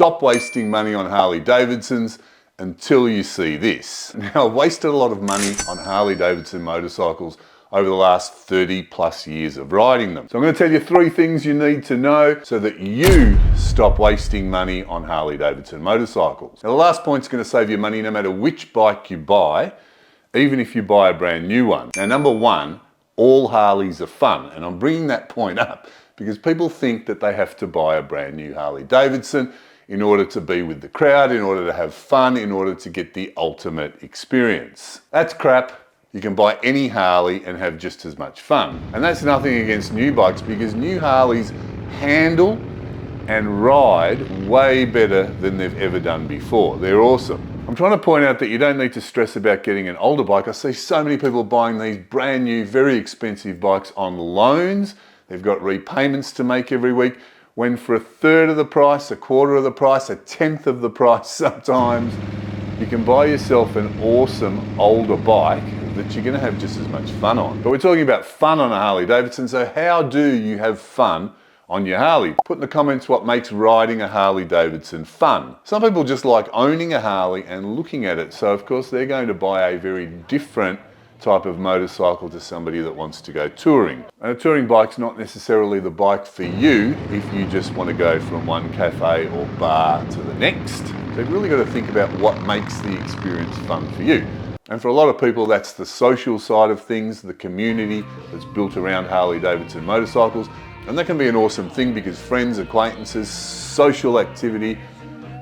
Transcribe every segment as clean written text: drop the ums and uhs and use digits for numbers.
stop wasting money on Harley Davidsons until you see this. Now, I've wasted a lot of money on Harley Davidson motorcycles over the last 30 plus years of riding them. So I'm going to tell you 3 things you need to know so that you stop wasting money on Harley Davidson motorcycles. Now, the last point's going to save you money no matter which bike you buy, even if you buy a brand new one. Now, number 1, all Harleys are fun. And I'm bringing that point up because people think that they have to buy a brand new Harley Davidson in order to be with the crowd, in order to have fun, in order to get the ultimate experience. That's crap. You can buy any Harley and have just as much fun. And that's nothing against new bikes because new Harleys handle and ride way better than they've ever done before. They're awesome. I'm trying to point out that you don't need to stress about getting an older bike. I see so many people buying these brand new, very expensive bikes on loans. They've got repayments to make every week, when for 1/3 of the price, 1/4 of the price, 1/10 of the price sometimes, you can buy yourself an awesome older bike that you're going to have just as much fun on. But we're talking about fun on a Harley Davidson, so how do you have fun on your Harley? Put in the comments what makes riding a Harley Davidson fun. Some people just like owning a Harley and looking at it, so of course they're going to buy a very different type of motorcycle to somebody that wants to go touring. And a touring bike's not necessarily the bike for you if you just want to go from one cafe or bar to the next. So you've really got to think about what makes the experience fun for you. And for a lot of people, that's the social side of things, the community that's built around Harley Davidson motorcycles. And that can be an awesome thing because friends, acquaintances, social activity,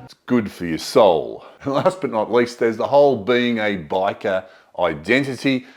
it's good for your soul. And last but not least, there's the whole being a biker identity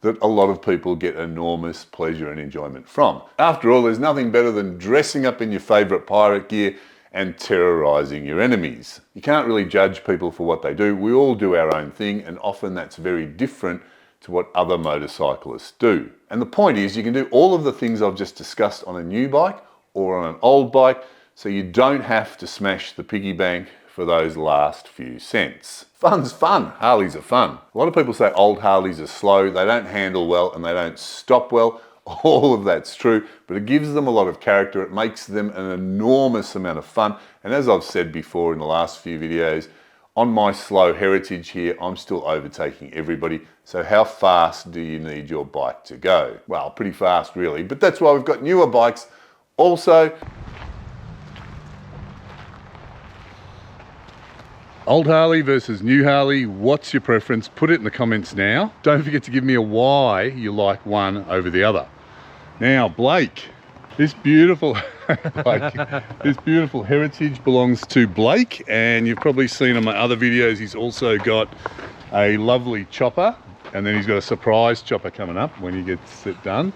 that a lot of people get enormous pleasure and enjoyment from. After all, there's nothing better than dressing up in your favorite pirate gear and terrorizing your enemies. You can't really judge people for what they do. We all do our own thing, and often that's very different to what other motorcyclists do. And the point is, you can do all of the things I've just discussed on a new bike or on an old bike, so you don't have to smash the piggy bank for those last few cents. Fun's fun. Harleys are fun. A lot of people say old Harleys are slow, they don't handle well, and they don't stop well. All of that's true, but it gives them a lot of character. It makes them an enormous amount of fun. And as I've said before in the last few videos, on my slow heritage here, I'm still overtaking everybody. So how fast do you need your bike to go? Well, pretty fast really, but that's why we've got newer bikes also. Old Harley versus new Harley, what's your preference? Put it in the comments now. Don't forget to give me a why you like one over the other. Now, Blake, this beautiful this beautiful heritage belongs to Blake, and you've probably seen on my other videos he's also got a lovely chopper, and then he's got a surprise chopper coming up when he gets it done.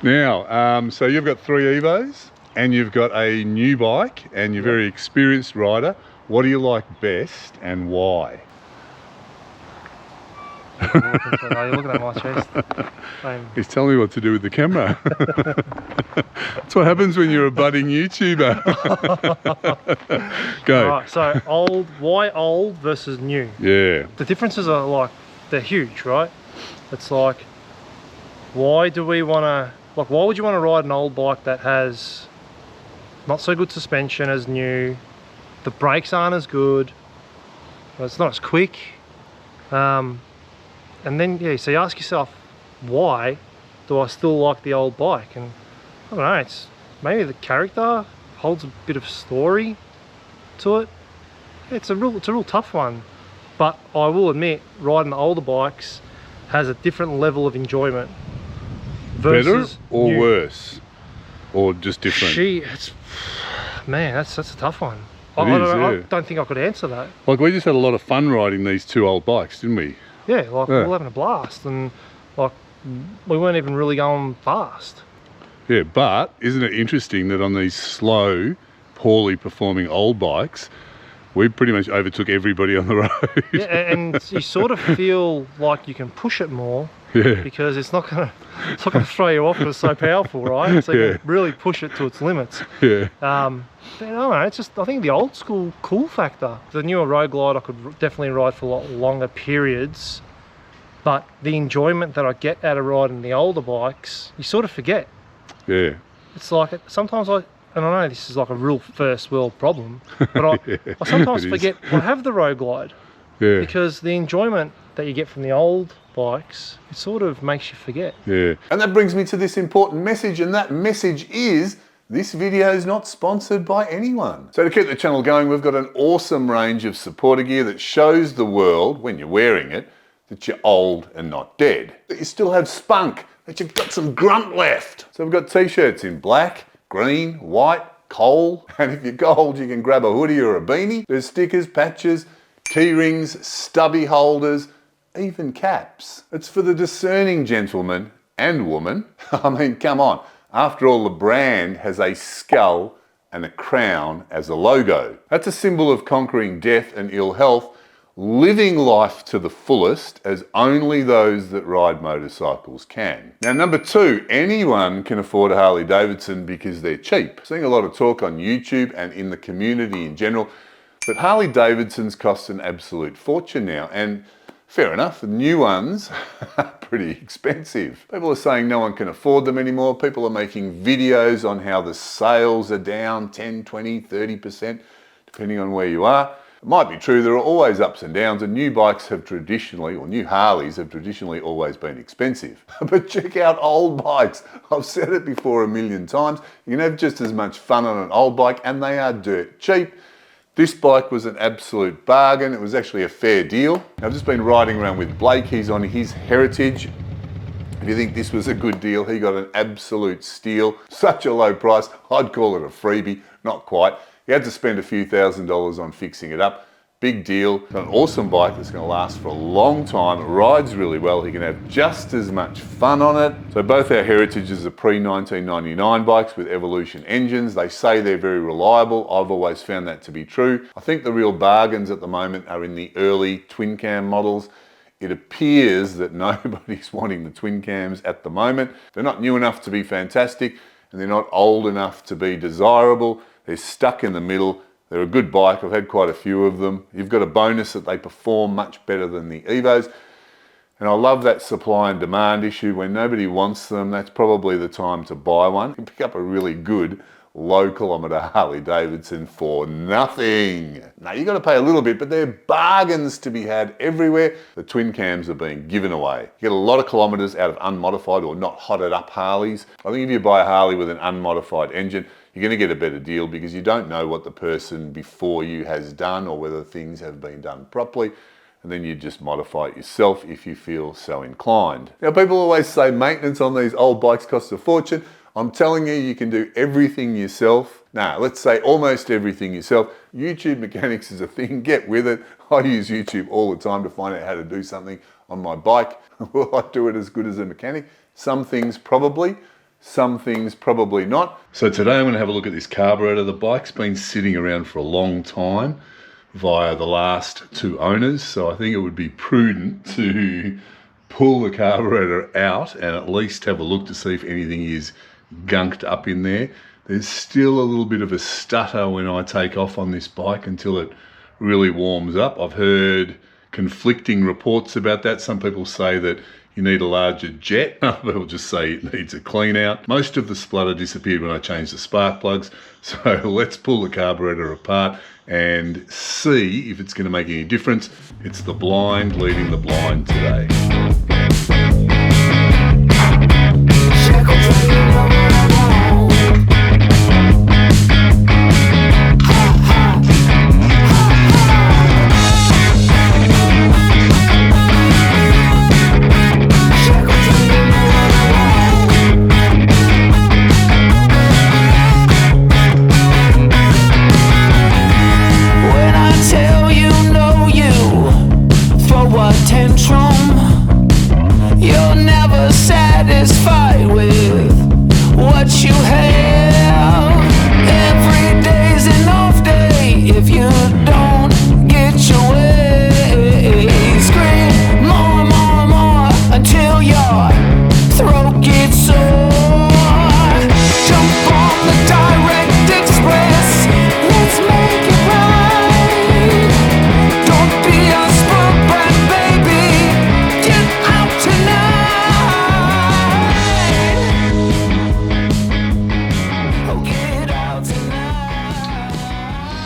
Now, so you've got 3 Evos and you've got a new bike and you're a very experienced rider. What do you like best and why? You're looking at my chest. He's telling me what to do with the camera. That's what happens when you're a budding YouTuber. Go. Right, so old, why old versus new? Yeah. The differences are like, they're huge, right? It's like, why do we want to, like, why would you want to ride an old bike that has not so good suspension as new? The brakes aren't as good, it's not as quick. And then, yeah, so you ask yourself, why do I still like the old bike? And I don't know, it's maybe the character holds a bit of story to it. It's a real tough one. But I will admit, riding the older bikes has a different level of enjoyment. Better or new. Worse? Or just different? Man, that's a tough one. I don't think I could answer that. Like, we just had a lot of fun riding these 2 old bikes, didn't we? Yeah, like we were having a blast, and like we weren't even really going fast. Yeah, but isn't it interesting that on these slow, poorly performing old bikes, we pretty much overtook everybody on the road. Yeah, and you sort of feel like you can push it more. Yeah. Because it's not gonna throw you off because it's so powerful, right? So you can really push it to its limits. Yeah. I don't know, it's just, I think the old school cool factor. The newer Road Glide I could definitely ride for a lot longer periods, but the enjoyment that I get out of riding the older bikes, you sort of forget. Yeah. It's like, sometimes and I know this is like a real first world problem, but I sometimes forget I have the road glide. Yeah. Because the enjoyment that you get from the old bikes, it sort of makes you forget. Yeah. And that brings me to this important message, and that message is this video is not sponsored by anyone. So to keep the channel going, we've got an awesome range of supporter gear that shows the world, when you're wearing it, that you're old and not dead, that you still have spunk, that you've got some grunt left. So we've got t-shirts in black, green, white, coal, and if you're cold, you can grab a hoodie or a beanie. There's stickers, patches, key rings, stubby holders, even caps. It's for the discerning gentleman and woman. I mean, come on. After all, the brand has a skull and a crown as a logo. That's a symbol of conquering death and ill health, living life to the fullest as only those that ride motorcycles can. Now, number two, anyone can afford a Harley Davidson because they're cheap. Seeing a lot of talk on YouTube and in the community in general, but Harley Davidsons cost an absolute fortune now, and fair enough, the new ones are pretty expensive. People are saying no one can afford them anymore. People are making videos on how the sales are down 10, 20, 30%, depending on where you are. It might be true, there are always ups and downs, and new bikes have traditionally, or new Harleys have traditionally always been expensive. But check out old bikes. I've said it before a million times. You can have just as much fun on an old bike, and they are dirt cheap. This bike was an absolute bargain. It was actually a fair deal. I've just been riding around with Blake. He's on his Heritage. If you think this was a good deal, he got an absolute steal. Such a low price, I'd call it a freebie, not quite. He had to spend a few $1,000s on fixing it up. Big deal. It's an awesome bike that's going to last for a long time. It rides really well. He can have just as much fun on it. So both our Heritages are pre-1999 bikes with Evolution engines. They say they're very reliable. I've always found that to be true. I think the real bargains at the moment are in the early twin cam models. It appears that nobody's wanting the twin cams at the moment. They're not new enough to be fantastic, and they're not old enough to be desirable. They're stuck in the middle. They're a good bike. I've had quite a few of them. You've got a bonus that they perform much better than the Evos. And I love that supply and demand issue. When nobody wants them, that's probably the time to buy one. You can pick up a really good low kilometre Harley Davidson for nothing. Now, you've got to pay a little bit, but they're bargains to be had everywhere. The twin cams are being given away. You get a lot of kilometres out of unmodified or not hotted up Harleys. I think if you buy a Harley with an unmodified engine, you're going to get a better deal because you don't know what the person before you has done or whether things have been done properly. And then you just modify it yourself if you feel so inclined. Now, people always say maintenance on these old bikes costs a fortune. I'm telling you, you can do everything yourself. Now, let's say almost everything yourself. YouTube mechanics is a thing, get with it. I use YouTube all the time to find out how to do something on my bike. Will I do it as good as a mechanic? Some things probably. Some things probably not. So today I'm going to have a look at this carburetor. The bike's been sitting around for a long time via the last two owners, so I think it would be prudent to pull the carburetor out and at least have a look to see if anything is gunked up in there. There's still a little bit of a stutter when I take off on this bike until it really warms up. I've heard conflicting reports about that. Some people say that you need a larger jet. They'll just say it needs a clean out. Most of the splutter disappeared when I changed the spark plugs. So let's pull the carburetor apart and see if it's going to make any difference. It's the blind leading the blind today.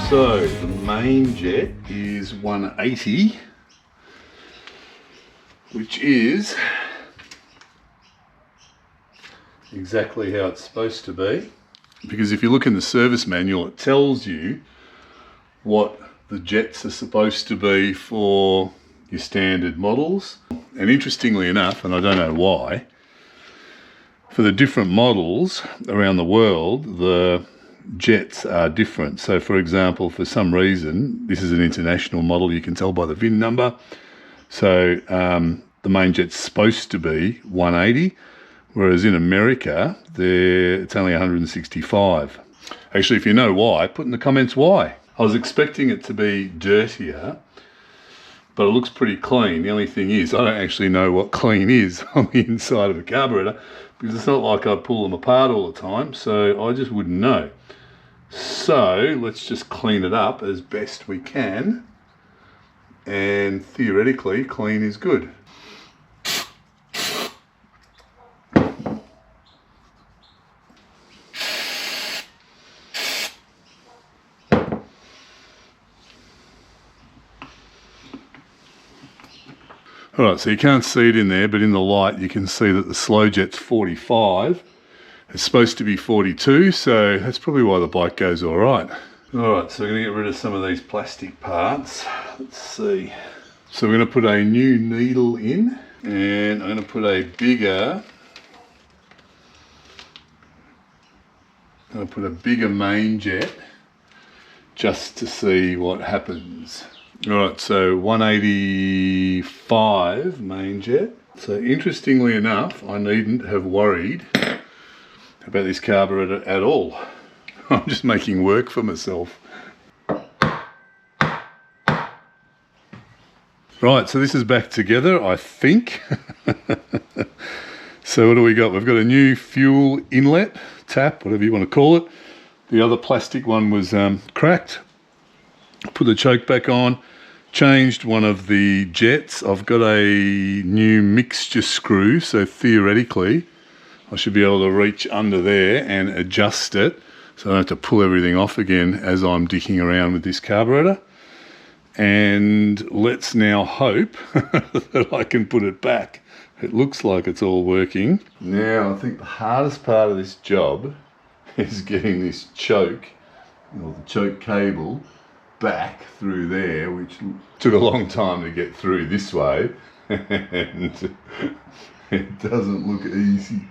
So the main jet is 180, which is exactly how it's supposed to be. Because if you look in the service manual, it tells you what the jets are supposed to be for your standard models. And interestingly enough, and I don't know why, for the different models around the world, the jets are different. So for example, for some reason, this is an international model, you can tell by the VIN number. So the main jet's supposed to be 180, whereas in America, it's only 165. Actually, if you know why, put in the comments why. I was expecting it to be dirtier, but it looks pretty clean. The only thing is, I don't actually know what clean is on the inside of a carburetor, because it's not like I pull them apart all the time, so I just wouldn't know. So let's just clean it up as best we can, and theoretically, clean is good. Alright, so you can't see it in there, but in the light you can see that the slow jet's 45. It's supposed to be 42, so that's probably why the bike goes alright. Alright, so we're going to get rid of some of these plastic parts. Let's see. So we're going to put a new needle in, and I'm going to put a bigger main jet just to see what happens. Alright, so 185 main jet. So interestingly enough, I needn't have worried about this carburetor at all. I'm just making work for myself. Right, so this is back together, I think. So what do we got? We've got a new fuel inlet, tap, whatever you want to call it. The other plastic one was cracked. Put the choke back on, changed one of the jets. I've got a new mixture screw, so theoretically I should be able to reach under there and adjust it, so I don't have to pull everything off again as I'm dicking around with this carburetor. And let's now hope that I can put it back. It looks like it's all working. Now I think the hardest part of this job is getting this choke, or the choke cable, back through there, which took a long time to get through this way, and it doesn't look easy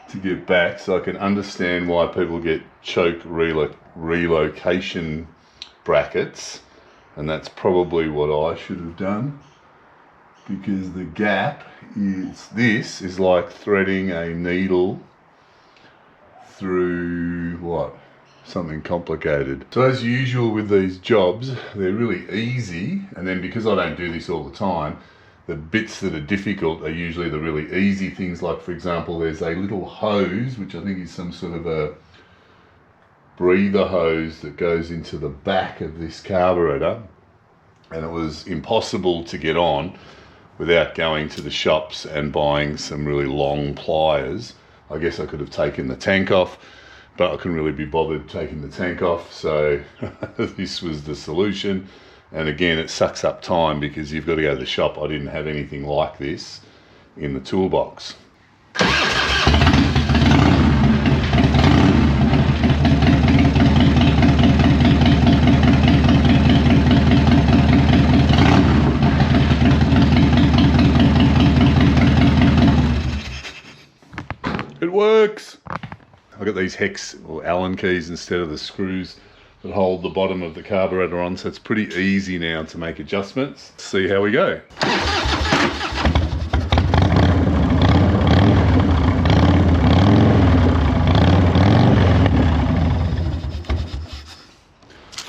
to get back. So I can understand why people get choke relocation brackets, and that's probably what I should have done, because the gap is like threading a needle through something complicated. So as usual with these jobs, they're really easy, and then because I don't do this all the time, the bits that are difficult are usually the really easy things. Like for example, there's a little hose, which I think is some sort of a breather hose that goes into the back of this carburetor, and it was impossible to get on without going to the shops and buying some really long pliers. I guess I could have taken the tank off, but I couldn't really be bothered taking the tank off, so this was the solution. And again, it sucks up time because you've got to go to the shop. I didn't have anything like this in the toolbox. It works! I've got these hex or Allen keys instead of the screws that hold the bottom of the carburetor on, so it's pretty easy now to make adjustments. Let's see how we go.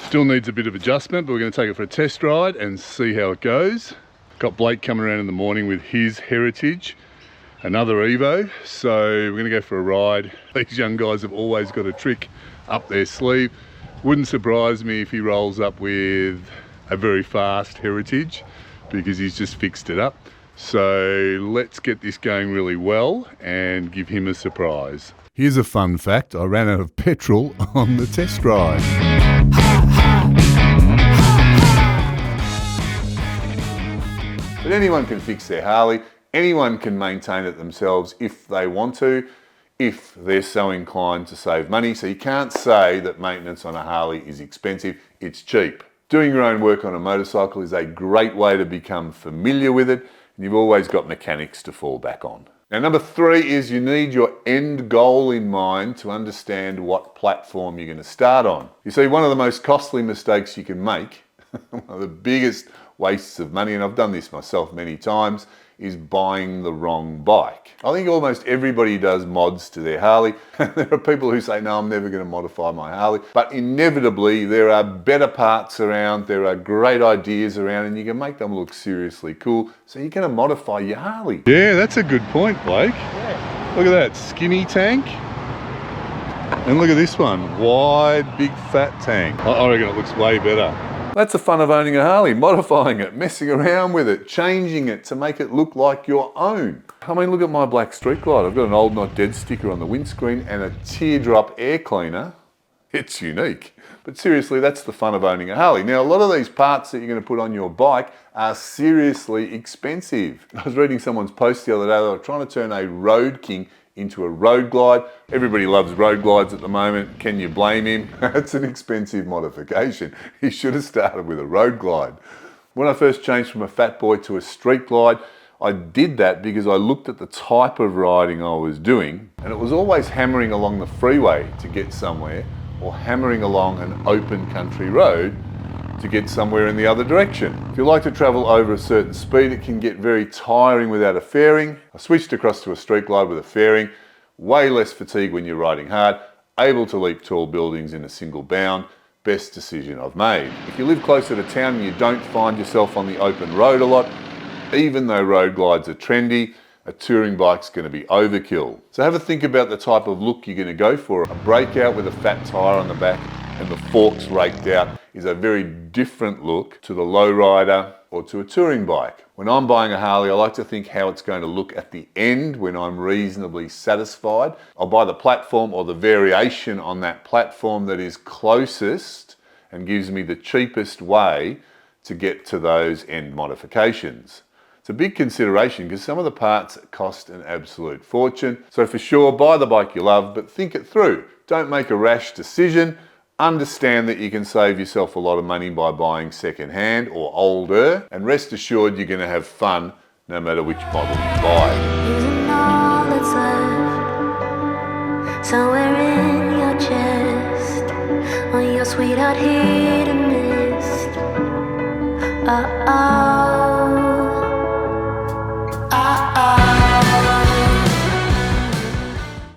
Still needs a bit of adjustment, but we're going to take it for a test ride and see how it goes. Got Blake coming around in the morning with his Heritage, another Evo, so we're going to go for a ride. These young guys have always got a trick up their sleeve. Wouldn't surprise me if he rolls up with a very fast Heritage, because he's just fixed it up. So let's get this going really well and give him a surprise. Here's a fun fact: I ran out of petrol on the test ride. anyone can fix their Harley, anyone can maintain it themselves if they want to, if they're so inclined to save money. So you can't say that maintenance on a Harley is expensive, it's cheap. Doing your own work on a motorcycle is a great way to become familiar with it, and you've always got mechanics to fall back on. Now, number 3 is you need your end goal in mind to understand what platform you're going to start on. You see, one of the most costly mistakes you can make, one of the biggest wastes of money, and I've done this myself many times, is buying the wrong bike. I think almost everybody does mods to their Harley. There are people who say, no, I'm never going to modify my Harley. But inevitably, there are better parts around, there are great ideas around, and you can make them look seriously cool. So you're going to modify your Harley. Yeah, that's a good point, Blake. Yeah. Look at that, skinny tank. And look at this one, wide, big, fat tank. I reckon it looks way better. That's the fun of owning a Harley, modifying it, messing around with it, changing it to make it look like your own. I mean, look at my black street glide. I've got an old not dead sticker on the windscreen and a teardrop air cleaner. It's unique. But seriously, that's the fun of owning a Harley. Now, a lot of these parts that you're going to put on your bike are seriously expensive. I was reading someone's post the other day. They were trying to turn a Road King into a road glide. Everybody loves road glides at the moment. Can you blame him? That's an expensive modification. He should have started with a road glide. When I first changed from a fat boy to a street glide, I did that because I looked at the type of riding I was doing, and it was always hammering along the freeway to get somewhere, or hammering along an open country road to get somewhere in the other direction. If you like to travel over a certain speed, it can get very tiring without a fairing. I switched across to a street glide with a fairing, way less fatigue when you're riding hard, able to leap tall buildings in a single bound. Best decision I've made. If you live closer to town and you don't find yourself on the open road a lot, even though road glides are trendy, a touring bike's going to be overkill. So have a think about the type of look you're going to go for. A breakout with a fat tyre on the back and the forks raked out is a very different look to the lowrider or to a touring bike. When I'm buying a Harley, I like to think how it's going to look at the end when I'm reasonably satisfied. I'll buy the platform or the variation on that platform that is closest and gives me the cheapest way to get to those end modifications. It's a big consideration because some of the parts cost an absolute fortune. So for sure, buy the bike you love, but think it through. Don't make a rash decision. Understand that you can save yourself a lot of money by buying second-hand or older, and rest assured you're going to have fun no matter which model you buy. Using all that's left, somewhere in your chest, on your sweetheart hidden mist. Oh, oh.